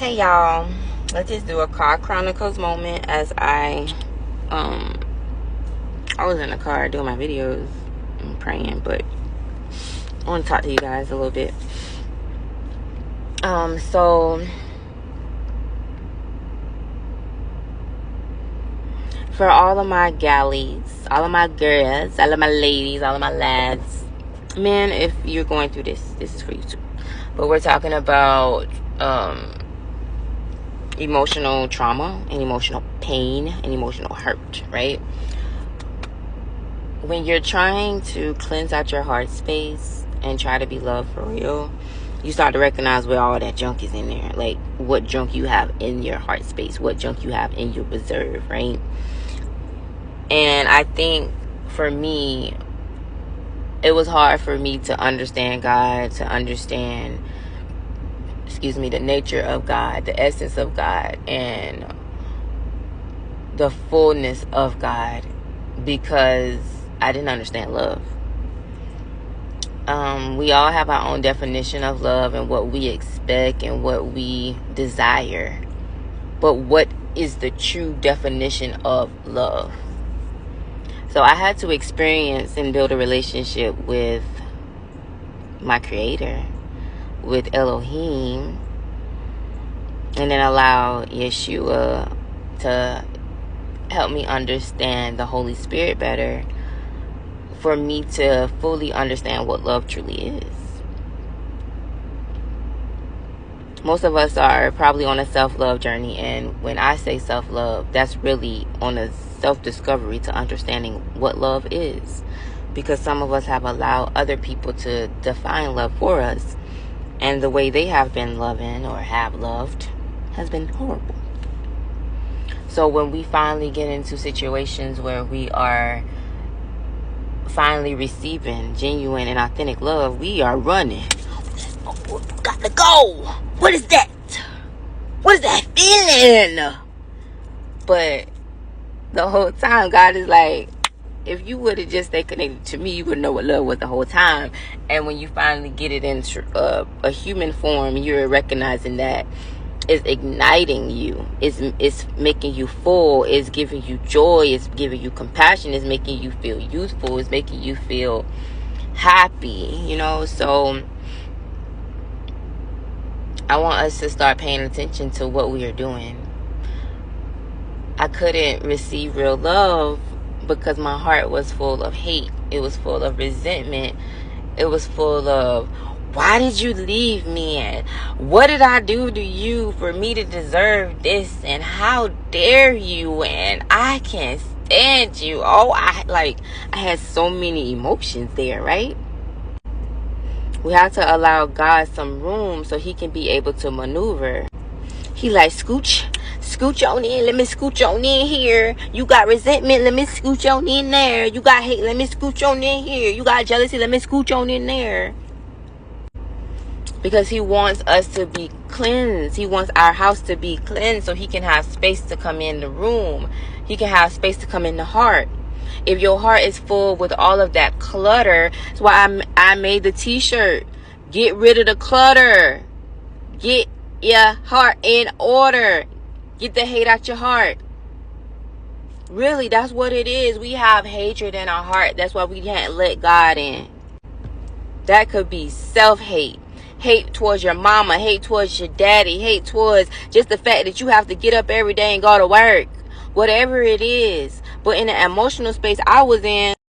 Hey y'all, let's just do a car Chronicles moment as I was in the car doing my videos and praying, but I want to talk to you guys a little bit. So for all of my galleys, all of my girls, all of my ladies, all of my lads, men, if you're going through this is for you too. But we're talking about emotional trauma and emotional pain and emotional hurt, right? When you're trying to cleanse out your heart space and try to be loved for real, you start to recognize where all that junk is in there. Like what junk you have in your heart space, what junk you have in your reserve, right? And I think for me, it was hard for me to understand God, to understand the nature of God, the essence of God, and the fullness of God, because I didn't understand love. We all have our own definition of love and what we expect and what we desire. But what is the true definition of love? So I had to experience and build a relationship with my Creator, with Elohim, and then allow Yeshua to help me understand the Holy Spirit better, for me to fully understand what love truly is. Most of us are probably on a self-love journey, and when I say self-love, that's really on a self-discovery to understanding what love is, because some of us have allowed other people to define love for us, and the way they have been loving or have loved has been horrible. So when we finally get into situations where we are finally receiving genuine and authentic love, we are running. Oh, got to go. What is that? What is that feeling? But the whole time, God is like, if you would have just stayed connected to me, you would know what love was the whole time. And when you finally get it in a human form, you're recognizing that it's igniting you. It's making you full. It's giving you joy. It's giving you compassion. It's making you feel youthful. It's making you feel happy, So I want us to start paying attention to what we are doing. I couldn't receive real love because my heart was full of hate. It was full of resentment. It was full of, why did you leave me? And what did I do to you for me to deserve this? And how dare you? And I can't stand you. I had so many emotions there, right? We have to allow God some room so he can be able to maneuver. He like, scooch on in. Let me scooch on in here. You got resentment. Let me scooch on in there. You got hate. Let me scooch on in here. You got jealousy. Let me scooch on in there. Because he wants us to be cleansed. He wants our house to be cleansed so he can have space to come in the room. He can have space to come in the heart. If your heart is full with all of that clutter, that's why I made the t-shirt. Get rid of the clutter. Get your heart in order. Get the hate out your heart. Really, that's what it is. We have hatred in our heart. That's why we can't let God in. That could be self-hate. Hate towards your mama. Hate towards your daddy. Hate towards just the fact that you have to get up every day and go to work. Whatever it is. But in the emotional space I was in,